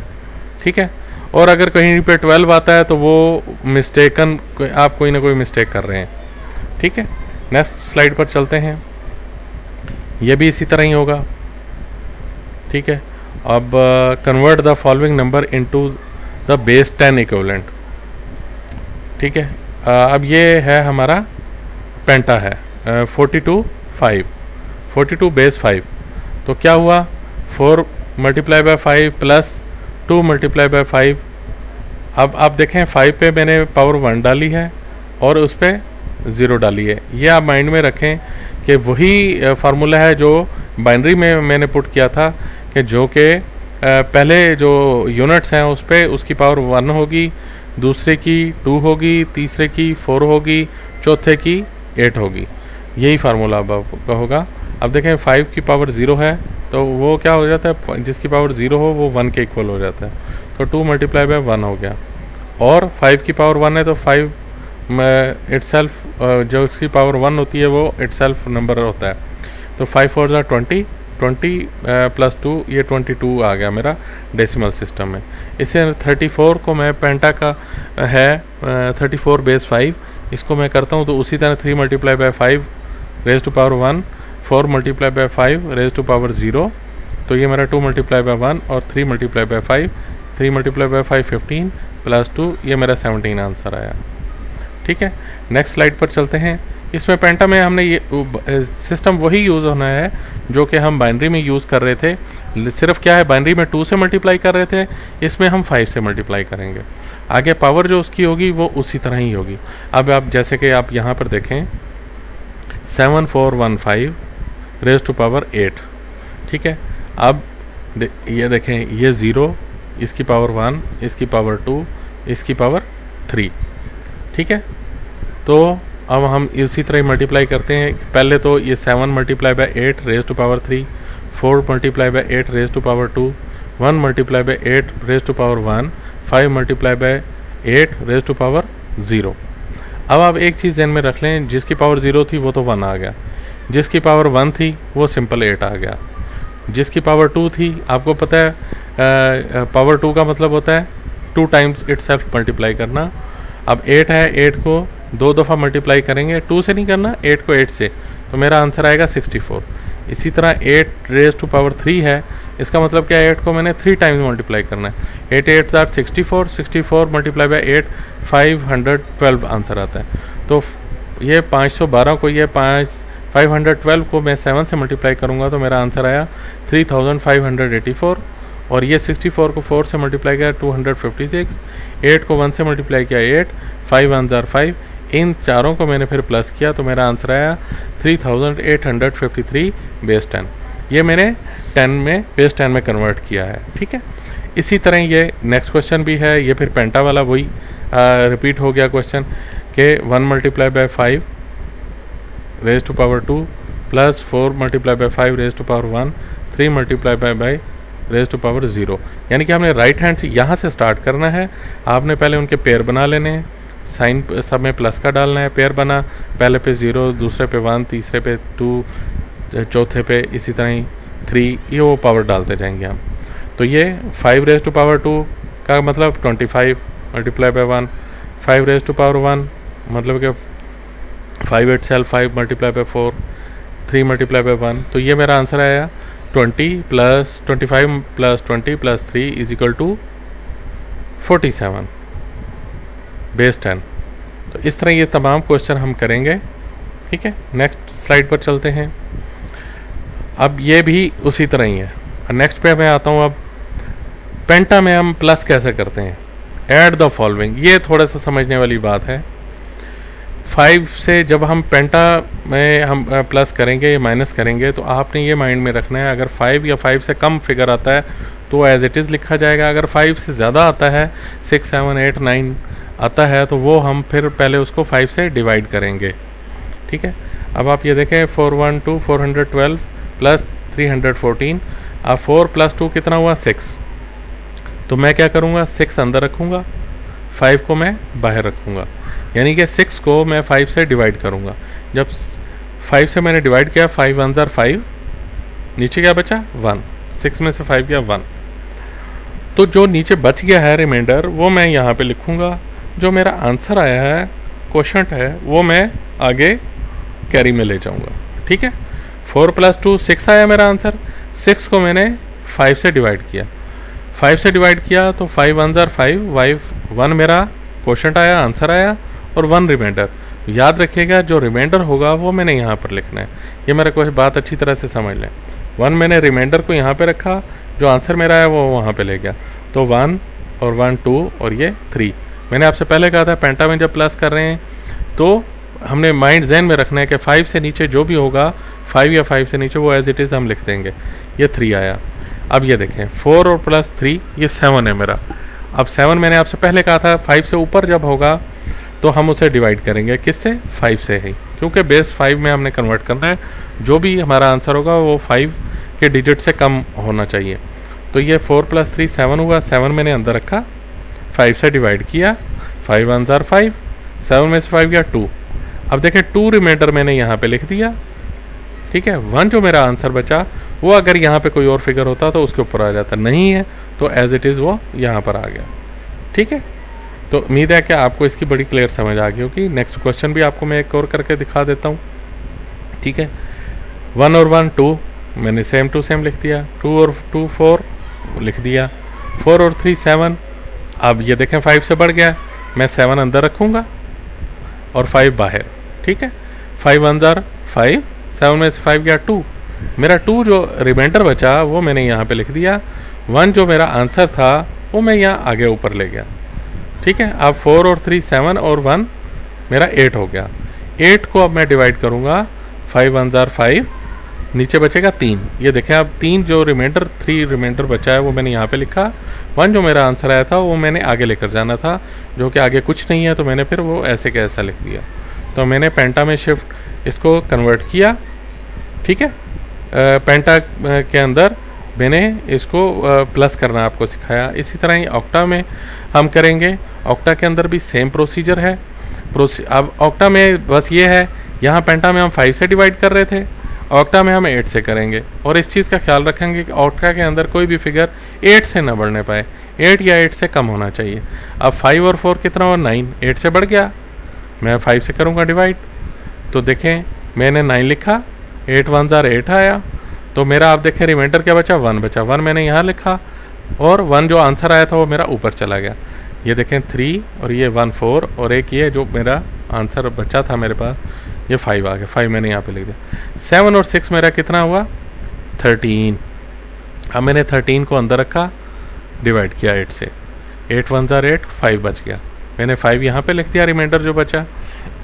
ठीक है। और अगर कहीं पे 12 आता है तो वो मिस्टेकन, आप कोई ना कोई मिस्टेक कर रहे हैं, ठीक है। नेक्स्ट स्लाइड पर चलते हैं, ये भी इसी तरह ही होगा, ठीक है। अब convert the following number into the base 10 equivalent, ठीक है। अब ये है हमारा पेंटा है 42 बेस 5, तो क्या हुआ 4 multiply by 5 plus 2 multiply by 5। अब आप देखें 5 पे मैंने पावर 1 डाली है और उस पर 0 डाली है। ये आप माइंड में रखें कि वही फार्मूला है जो बाइनरी में मैंने पुट किया था, कि जो कि पहले जो यूनिट्स हैं उस पर उसकी पावर 1 होगी, दूसरे की 2 होगी, तीसरे की 4 होगी, चौथे की 8 होगी। यही फार्मूला अब आपका होगा। अब देखें 5 की पावर 0 है तो वो क्या हो जाता है, जिसकी पावर 0 हो वो 1 के इक्वल हो जाता है, तो 2 मल्टीप्लाई बाय 1 हो गया। और 5 की पावर 1 है तो 5 इटसेल्फ जो इसकी पावर 1 होती है वो इटसेल्फ नंबर होता है, तो 5 4 ज़ा 20 प्लस 2 ये 22 आ गया मेरा डेसिमल सिस्टम में। इससे 34 को मैं पेंटा का है 34 बेस 5, इसको मैं करता हूँ तो उसी तरह 3 multiply by 5 raise to power 1, 4 multiply by 5 raise to power 0, तो ये मेरा 2 मल्टीप्लाई बाय 1 और 3 multiply by 5, 3 multiply by 5 15 plus 2, ये मेरा 17 आंसर आया, ठीक है। नेक्स्ट स्लाइड पर चलते हैं। इसमें पेंटा में हमने ये सिस्टम वही यूज़ होना है जो कि हम बाइनरी में यूज़ कर रहे थे, सिर्फ क्या है बाइनरी में 2 से मल्टीप्लाई कर रहे थे, इसमें हम 5 से मल्टीप्लाई करेंगे। आगे पावर जो उसकी होगी वो उसी तरह ही होगी। अब आप जैसे कि आप यहाँ पर देखें 7415 रेज टू पावर 8, ठीक है। अब ये देखें ये 0, इसकी पावर 1, इसकी पावर 2, इसकी पावर 3, ठीक है। तो अब हम इसी तरह मल्टीप्लाई करते हैं। पहले तो ये 7 multiply by 8 raise to power 3, 4 multiply by 8 raise to power 2, 1 multiply by 8 raise to power 1, 5 multiply by 8 raise to power 0। अब आप एक चीज़ ध्यान में रख लें, जिसकी पावर 0 थी वो तो 1 आ गया, जिसकी पावर 1 थी वो सिंपल 8 आ गया, जिसकी पावर 2 थी आपको पता है पावर 2 का मतलब होता है 2 टाइम्स इटसेल्फ मल्टीप्लाई करना। अब 8 है, 8 को 2 दफ़ा मल्टीप्लाई करेंगे, 2 से नहीं करना, 8 को 8 से, तो मेरा आंसर आएगा 64। इसी तरह 8 रेज टू पावर 3 है, इसका मतलब क्या है 8 को मैंने 3 टाइम्स मल्टीप्लाई करना है, 8 8 आर 64, 64 मल्टीप्लाई बाय 8 512 आंसर आता है। तो ये 512 को ये 512 को मैं 7 से मल्टीप्लाई करूँगा तो मेरा आंसर आया 3584, और ये 64 को 4 से मल्टीप्लाई किया 256, 8 को 1 से मल्टीप्लाई किया 8, 5 1 जार 5, इन चारों को मैंने फिर प्लस किया तो मेरा आंसर आया 3853 बेस 10। ये मैंने 10 में बेस 10 में कन्वर्ट किया है, ठीक है। इसी तरह ये नेक्स्ट क्वेश्चन भी है, ये फिर पेंटा वाला वही रिपीट हो गया क्वेश्चन कि 1 multiply by 5 raise to power 2 plus 4 multiply by 5 raise to power 1, 3 multiply by raise to power 0। यानी कि हमने राइट हैंड से यहाँ से स्टार्ट करना है। आपने पहले उनके पेयर बना लेने हैं, साइन सब में प्लस का डालना है, पेयर बना, पहले पे 0, दूसरे पे 1, तीसरे पे 2, चौथे पे इसी तरह ही 3, ये वो पावर डालते जाएंगे हम। तो ये 5 रेज टू पावर 2 का मतलब 25 multiply by 1, 5 raise to power 1 मतलब कि 5 itself 5 multiply by 4, 3 multiply by 1, तो ये मेरा आंसर आया 20 plus 25 plus 20 plus 3 is equal to 47 base 10। तो इस तरह ये तमाम क्वेश्चन हम करेंगे, ठीक है। नेक्स्ट स्लाइड पर चलते हैं। अब ये भी उसी तरह ही है। नेक्स्ट पे मैं आता हूँ। अब पेंटा में हम प्लस कैसे करते हैं, ऐड द फॉलोइंग, ये थोड़ा सा समझने वाली बात है। 5 से जब हम पेंटा में हम प्लस करेंगे या माइनस करेंगे तो आपने ये माइंड में रखना है, अगर 5 या 5 से कम फिगर आता है तो एज इट इज़ लिखा जाएगा। अगर 5 से ज़्यादा आता है, 6 7 8 9 आता है, तो वो हम फिर पहले उसको 5 से डिवाइड करेंगे, ठीक है। अब आप ये देखें 412 412 प्लस 314, अब 4 प्लस 2 कितना हुआ 6, तो मैं क्या करूँगा 6 अंदर रखूँगा, 5 को मैं बाहर रखूँगा, यानी कि 6 को मैं 5 से डिवाइड करूँगा। जब 5 से मैंने डिवाइड किया 5 1 जार 5, नीचे क्या बचा 1, 6 में से 5 गया 1। तो जो नीचे बच गया है रिमाइंडर वो मैं यहाँ पे लिखूँगा, जो मेरा आंसर आया है क्वोशंट है वो मैं आगे कैरी में ले जाऊँगा। ठीक है, 4 + 2 6 आया मेरा आंसर। 6 को मैंने 5 से डिवाइड किया, 5 से डिवाइड किया तो 5 × 1 = 5, 1 मेरा क्वोशंट आया, आंसर आया, और 1 रिमाइंडर। याद रखिएगा जो रिमाइंडर होगा वो मैंने यहाँ पर लिखना है। ये मेरा कोई बात अच्छी तरह से समझ लें। 1 मैंने रिमाइंडर को यहाँ पे रखा, जो आंसर मेरा है वो वहाँ पे ले गया, तो 1 और 1 2 और ये 3। मैंने आपसे पहले कहा था पेंटा में जब प्लस कर रहे हैं तो हमने माइंड जहन में रखना है कि 5 से नीचे जो भी होगा, 5 या 5 से नीचे वो एज इट इज़ हम लिख देंगे। ये 3 आया। अब ये देखें 4 और +3 ये 7 है मेरा। अब 7 मैंने आपसे पहले कहा था 5 से ऊपर जब होगा तो हम उसे डिवाइड करेंगे, किससे? 5 से ही, क्योंकि बेस 5 में हमने कन्वर्ट करना है। जो भी हमारा आंसर होगा वो 5 के डिजिट से कम होना चाहिए। तो ये 4 + 3 7 हुआ। 7 मैंने अंदर रखा, 5 से डिवाइड किया, 5 × 1 = 5, 7 में से 5 गया 2। अब देखें 2 रिमाइंडर मैंने यहाँ पे लिख दिया। ठीक है, 1 जो मेरा आंसर बचा वो अगर यहाँ पे कोई और फिगर होता तो उसके ऊपर आ जाता, नहीं है तो एज इट इज़ वो यहाँ पर आ गया। ठीक है, तो उम्मीद है कि आपको इसकी बड़ी क्लियर समझ आ गई होगी। नेक्स्ट क्वेश्चन भी आपको मैं एक और करके दिखा देता हूँ। ठीक है, 1 और 1 2 मैंने सेम टू सेम लिख दिया, 2 और 2 4 लिख दिया, 4 और 3 7। अब ये देखें 5 से बढ़ गया, मैं 7 अंदर रखूँगा और 5 बाहर। ठीक है, 5 × 1 = 5, 7 में से 5 गया 2। मेरा 2 जो रिमाइंडर बचा वो मैंने यहाँ पे लिख दिया। 1 जो मेरा आंसर था वो मैं यहाँ आगे ऊपर ले गया। ठीक है, अब 4 और 3 7 और 1 मेरा 8 हो गया। 8 को अब मैं डिवाइड करूँगा, 5 × 1 = 5, नीचे बचेगा 3। ये देखें अब 3 जो रिमाइंडर 3 रिमाइंडर बचा है वो मैंने यहाँ पे लिखा। 1 जो मेरा आंसर आया था वो मैंने आगे लेकर जाना था, जो कि आगे कुछ नहीं है, तो मैंने फिर वो ऐसे के ऐसा लिख दिया। तो मैंने पेंटा में शिफ्ट इसको कन्वर्ट किया। ठीक है, पेंटा के अंदर मैंने इसको प्लस करना आपको सिखाया। इसी तरह ही ऑक्टा में हम करेंगे। ऑक्टा के अंदर भी सेम प्रोसीजर है। अब ऑक्टा में बस ये है, यहाँ पेंटा में हम 5 से डिवाइड कर रहे थे, ऑक्टा में हम 8 से करेंगे। और इस चीज़ का ख्याल रखेंगे कि ऑक्टा के अंदर कोई भी फिगर 8 से ना बढ़ने पाए, 8 या 8 से कम होना चाहिए। अब 5 और 4 कितना हुआ? 9। 8 से बढ़ गया, मैं 5 से करूँगा डिवाइड, तो देखें मैंने 9 लिखा, 8 × 1 = 8 आया। तो मेरा आप देखें रिमाइंडर क्या बचा? 1 बचा। 1 मैंने यहाँ लिखा और 1 जो आंसर आया था वो मेरा ऊपर चला गया। ये देखें 3 और ये 1 4 और एक ये जो मेरा आंसर बचा था मेरे पास ये 5 आ गया। 5 मैंने यहाँ पे लिख दिया। 7 और 6 मेरा कितना हुआ? 13। अब मैंने 13 को अंदर रखा, डिवाइड किया 8 से, 8 × 1 = 8, 5 बच गया। मैंने 5 यहाँ पे लिख दिया रिमाइंडर जो बचा,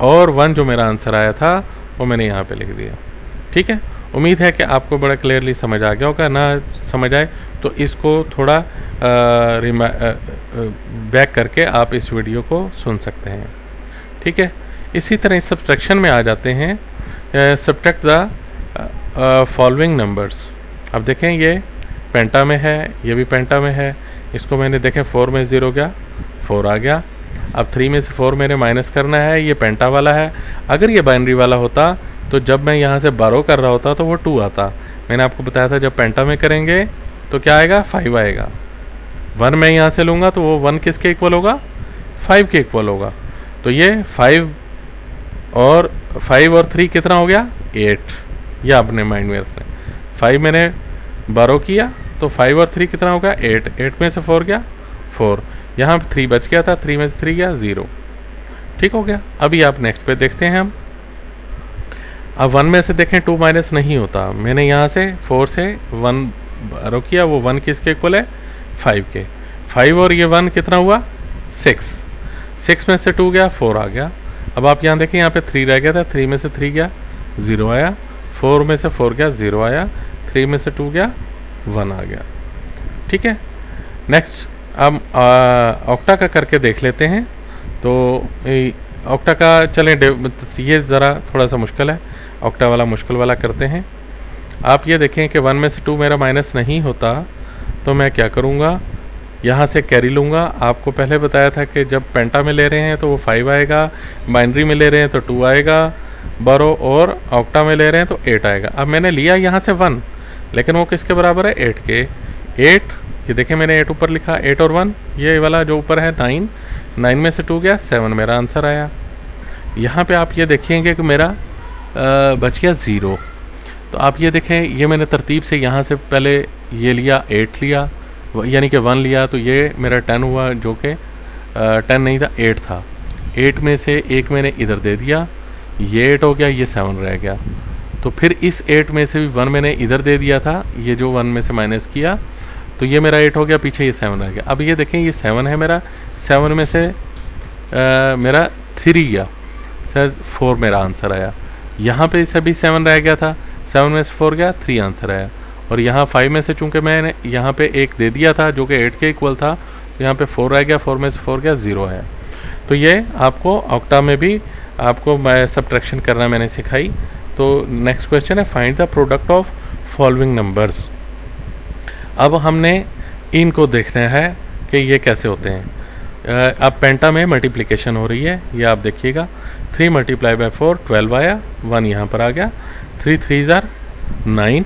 और 1 जो मेरा आंसर आया था वो मैंने यहाँ पे लिख दिया। ठीक है, उम्मीद है कि आपको बड़ा क्लियरली समझ आ गया होगा। ना समझ आए तो इसको थोड़ा बैक करके आप इस वीडियो को सुन सकते हैं। ठीक है, इसी तरह सब्ट्रैक्शन में आ जाते हैं। Subtract the following numbers. अब देखें ये पेंटा में है, ये भी पेंटा में है। इसको मैंने देखें 4 में 0 गया, 4 आ गया। अब 3 में से 4 मेरे माइनस करना है, ये पेंटा वाला है। अगर ये बाइनरी वाला होता तो जब मैं यहाँ से बारो कर रहा होता तो वो 2 आता। मैंने आपको बताया था जब पेंटा में करेंगे तो क्या आएगा? 5 आएगा। 1 मैं यहाँ से लूँगा तो वो 1 किसके इक्वल होगा? 5 के इक्वल होगा। तो ये 5 और 3 कितना हो गया? 8। यह अपने माइंड में रखना है। 5 मैंने बारो किया तो 5 और 3 कितना हो गया? 8। 8 में से 4 गया 4। यहाँ 3 बच गया था, 3 में से 3 गया 0। ठीक हो गया। अभी आप नेक्स्ट पे देखते हैं हम। अब 1 में से देखें 2 माइनस नहीं होता। मैंने यहाँ से 4 से 1 बारो किया, वो 1 किसके इक्वल है? 5 के। 5 और ये 1 कितना हुआ? 6। 6 में से 2 गया, 4 आ गया। अब आप यहाँ देखें, यहाँ पे 3 रह गया था, 3 में से 3 गया 0 आया, 4 में से 4 गया 0 आया, 3 में से 2 गया 1 आ गया। ठीक है, नेक्स्ट अब ऑक्टा का करके देख लेते हैं। तो ऑक्टा का चलें, ये ज़रा थोड़ा सा मुश्किल है, ऑक्टा वाला मुश्किल वाला करते हैं। आप ये देखें कि 1 में से 2 मेरा माइनस नहीं होता तो मैं क्या करूँगा? यहाँ से कैरी लूँगा। आपको पहले बताया था कि जब पेंटा में ले रहे हैं तो वो 5 आएगा, बाइनरी में ले रहे हैं तो 2 आएगा, बारो और ऑक्टा में ले रहे हैं तो 8 आएगा। अब मैंने लिया यहाँ से 1, लेकिन वो किसके बराबर है? 8 के। 8 ये देखें मैंने 8 ऊपर लिखा, 8 और 1, ये वाला जो ऊपर है 9, 9 में से 2 गया 7, मेरा आंसर आया। यहाँ पे आप ये देखेंगे कि मेरा बच गया 0। तो आप ये देखें, ये मैंने तरतीब से यहाँ से पहले ये लिया 8 लिया, यानी कि 1 लिया, तो ये मेरा 10 हुआ, जो कि 10 नहीं था 8 था। 8 में से एक मैंने इधर दे दिया, ये 8 हो गया, ये 7 रह गया। तो फिर इस 8 में से भी 1 मैंने इधर दे दिया था, ये जो 1 में से माइनस किया, तो ये मेरा 8 हो गया, पीछे ये 7 रह गया। अब ये देखें ये 7 है मेरा, 7 में से मेरा 3 गया, 4 मेरा आंसर आया। यहाँ पे इसे भी 7 रह गया था, 7 में से 4 गया, 3 आंसर आया। और यहाँ 5 में से चूँकि मैंने यहाँ पे एक दे दिया था जो कि 8 के इक्वल था, तो यहाँ पे 4 रह गया, 4 में से 4 गया, 0 आया। तो ये आपको ऑक्टा में भी आपको सबट्रैक्शन करना मैंने सिखाई। तो नेक्स्ट क्वेश्चन है, find the product of following numbers. अब हमने इनको देखना है कि ये कैसे होते हैं। अब पेंटा में मल्टीप्लिकेशन हो रही है, ये आप देखिएगा। 3 मल्टीप्लाई बाय 4 12 आया, 1 यहाँ पर आ गया। 3 3 जार 9,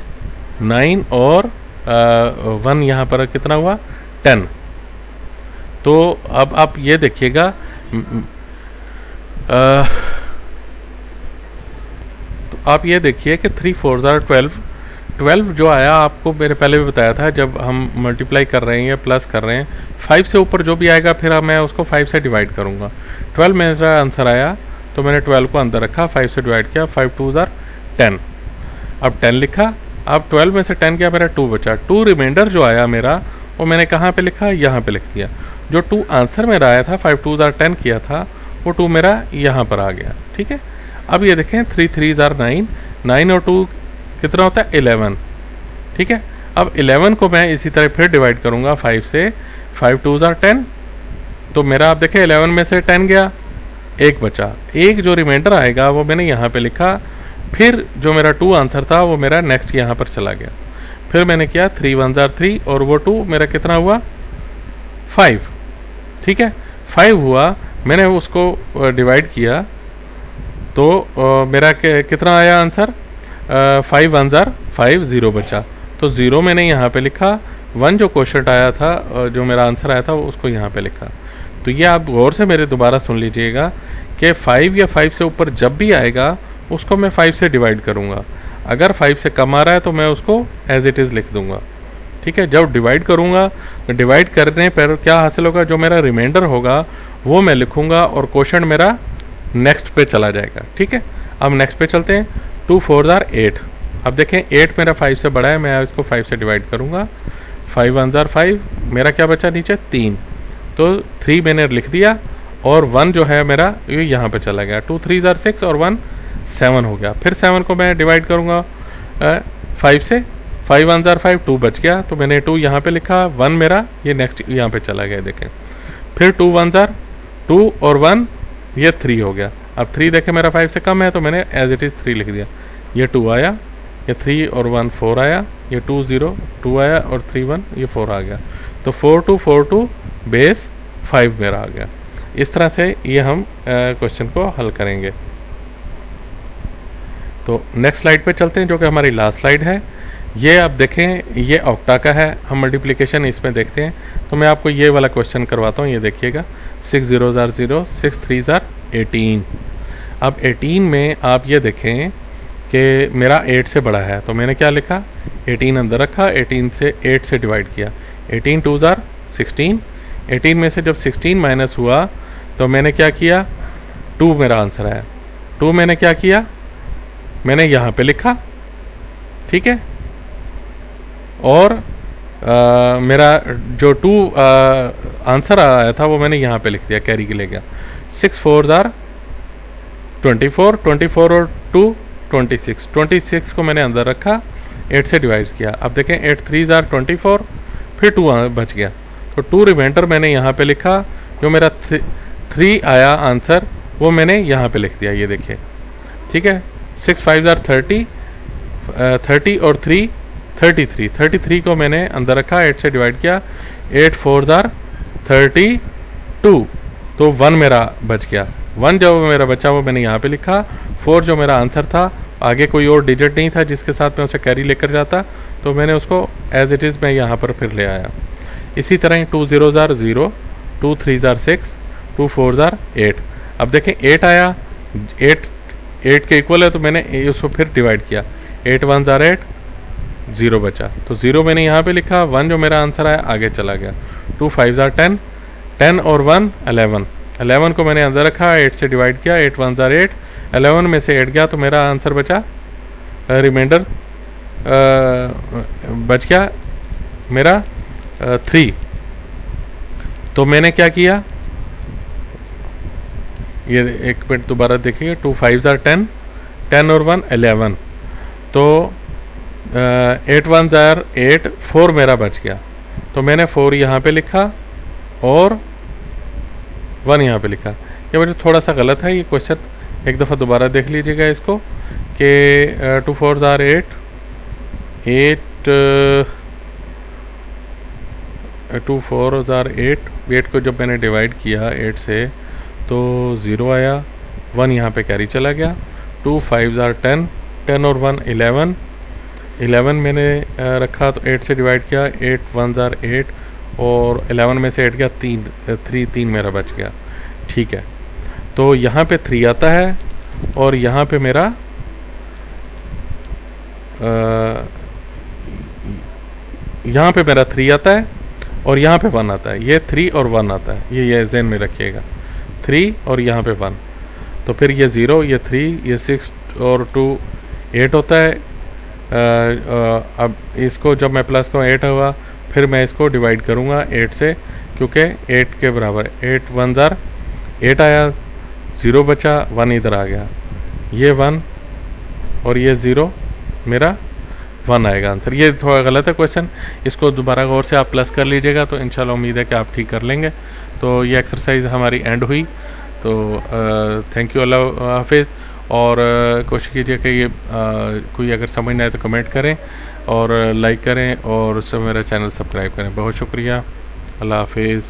9 और 1 यहाँ पर कितना हुआ 10। तो अब आप ये देखिएगा, तो आप ये देखिए कि 3 4 जार 12, 12 जो आया आपको मैंने पहले भी बताया था, जब हम मल्टीप्लाई कर रहे हैं या प्लस कर रहे हैं, 5 से ऊपर जो भी आएगा फिर मैं उसको 5 से डिवाइड करूँगा। 12 मेरा आंसर आया, तो मैंने 12 को अंदर रखा, 5 से डिवाइड किया, 5 2 जार 10। अब 10 लिखा, अब 12 में से 10 गया, मेरा 2 बचा। 2 रिमाइंडर जो आया मेरा, वो मैंने कहाँ पे लिखा, यहाँ पे लिख दिया। जो 2 आंसर मेरा आया था, 5 2 जार 10 किया था, वो 2 मेरा यहाँ पर आ गया। ठीक है, अब ये देखें 3 3 जार 9, 9 और 2 कितना होता है 11। ठीक है, अब 11 को मैं इसी तरह फिर डिवाइड करूँगा 5 से, 5 2 जार 10, तो मेरा आप देखें 11 में से 10 गया, 1 बचा। एक जो रिमाइंडर आएगा वो मैंने यहाँ पे लिखा, फिर जो मेरा 2 आंसर था वो मेरा नेक्स्ट यहाँ पर चला गया। फिर मैंने किया 3 1 जार 3, और वो 2 मेरा कितना हुआ 5। ठीक है, 5 हुआ, मैंने उसको डिवाइड किया, तो मेरा कितना आया आंसर, 5 1 जार 5, 0 बचा। तो 0 मैंने यहाँ पे लिखा, 1 जो क्वेश्चन आया था, जो मेरा आंसर आया था उसको यहाँ पे लिखा। तो ये आप गौर से मेरे दोबारा सुन लीजिएगा कि 5 या 5 से ऊपर जब भी आएगा उसको मैं 5 से डिवाइड करूँगा। अगर 5 से कम आ रहा है तो मैं उसको एज इट इज़ लिख दूँगा। ठीक है, जब डिवाइड करूँगा, डिवाइड करने पर क्या हासिल होगा, जो मेरा रिमाइंडर होगा वो मैं लिखूँगा और क्वेश्चन मेरा नेक्स्ट पे चला जाएगा। ठीक है, अब नेक्स्ट पे चलते हैं। 2 4 जार 8। अब देखें 8 मेरा 5 से बड़ा है, मैं इसको 5 से डिवाइड करूँगा। 5 1 जार 5, मेरा क्या बचा नीचे 3, तो 3 मैंने लिख दिया, और 1 जो है मेरा ये यहाँ पे चला गया। 2 3 जार 6 और 1 7 हो गया। फिर 7 को मैं डिवाइड करूँगा 5 से, 5 1 जार 5, 2 बच गया, तो मैंने 2 यहाँ पे लिखा, 1 मेरा ये नेक्स्ट यहाँ पे चला गया। देखें फिर 2 1 जार 2 और 1 ये 3 हो गया। अब 3 देखें मेरा 5 से कम है, तो मैंने एज इट इज़ 3 लिख दिया। ये 2 आया, ये 3 और 1 4 आया, ये 2 0 2 आया, और 3 1 ये 4 आ गया। तो 4 2 4 2 बेस 5 मेरा आ गया। इस तरह से ये हम क्वेश्चन को हल करेंगे। तो नेक्स्ट स्लाइड पे चलते हैं, जो कि हमारी लास्ट स्लाइड है। ये आप देखें, ये ऑक्टा का है, हम मल्टीप्लिकेशन इसमें देखते हैं। तो मैं आपको ये वाला क्वेश्चन करवाता हूँ, ये देखिएगा। 6 0 जार 0, 6 3 जार 18। अब 18 में आप ये देखें कि मेरा 8 से बड़ा है, तो मैंने क्या लिखा, 18 अंदर रखा, 18 से 8 से डिवाइड किया। 18 2 जार 16, 18 में से जब 16 माइनस हुआ तो मैंने क्या किया, 2 मेरा आंसर आया। 2 मैंने क्या किया, मैंने यहाँ पे लिखा। ठीक है, और मेरा जो 2 आंसर आया था वो मैंने यहाँ पे लिख दिया, कैरी के ले गया। 6 4 जार 24, 24 और 2 26, 26 को मैंने अंदर रखा, 8 से डिवाइड किया। अब देखें 8 3 जार 24, फिर 2 बच गया, तो 2 रिमाइंडर मैंने यहाँ पे लिखा। जो मेरा 3 आया आंसर वो मैंने यहाँ पे लिख दिया, ये देखिए। ठीक है, 6 5 जार 30, 30 और 3 33, 33 को मैंने अंदर रखा, 8 से डिवाइड किया। 8 4 जार 32, तो 1 मेरा बच गया। 1 जो मेरा बचा वो मैंने यहाँ पे लिखा। 4 जो मेरा आंसर था, आगे कोई और डिजिट नहीं था जिसके साथ मैं उसे कैरी लेकर जाता, तो मैंने उसको एज इट इज़ मैं यहाँ पर फिर ले आया। इसी तरह ही 2 0 ज़ार 0, 2 3 ज़ार 6, 2 4 ज़ार 8। अब देखें 8 आया, 8 के इक्वल है, तो मैंने उसको फिर डिवाइड किया, 8 1 ज़ार 8, 0 बचा, तो 0 मैंने यहाँ पे लिखा, 1 जो मेरा आंसर आया आगे चला गया। 2 5 ज़ार 10, 10 और 1 11, 11 को मैंने अंदर रखा, 8 से डिवाइड किया, 8 1 ज़ार 8, 11 में से 8 गया, तो मेरा आंसर बचा, रिमाइंडर बच गया मेरा 3। तो मैंने क्या किया, ये एक मिनट दोबारा देखिए, 2 5 ज़ार 10, 10 और 1 11, तो 8 1 ज़ार 8, 4 मेरा बच गया, तो मैंने 4 यहाँ पे लिखा और 1 यहाँ पे लिखा। ये मुझे थोड़ा सा गलत है, ये क्वेश्चन एक दफ़ा दोबारा देख लीजिएगा इसको, कि 2 4 ज़ार 8, 2 4 ज़ार 8 को जब मैंने डिवाइड किया 8 से तो 0 आया, 1 यहाँ पे कैरी चला गया। 2 5 ज़ार 10, 10 और 1 11, 11 मैंने रखा, तो 8 से डिवाइड किया, 8 1 ज़ार 8 और 11 में से 8 गया, 3 मेरा बच गया। ठीक है, तो यहाँ पे 3 आता है और यहाँ पे मेरा यहाँ पे मेरा 3 आता है और यहाँ पे 1 आता है। ये 3 और 1 आता है, ये ज़हन में रखिएगा, 3 और यहाँ पे 1, तो फिर ये 0, ये 3, ये 6 और 2 8 होता है। अब इसको जब मैं प्लस करूँ 8 होगा, फिर मैं इसको डिवाइड करूँगा 8 से, क्योंकि 8 के बराबर 8 1 ज़ार 8 आया, 0 बचा, 1 इधर आ गया, ये 1 और ये 0, मेरा 1 आएगा आंसर। ये थोड़ा गलत है क्वेश्चन, इसको दोबारा गौर से आप प्लस कर लीजिएगा, तो इंशाल्लाह उम्मीद है कि आप ठीक कर लेंगे। तो ये एक्सरसाइज हमारी एंड हुई, तो थैंक यू, अल्लाह हाफिज़। और कोशिश कीजिए कि ये कोई अगर समझ ना आए तो कमेंट करें और लाइक करें और उससे मेरा चैनल सब्सक्राइब करें। बहुत शुक्रिया, अल्लाह हाफिज़।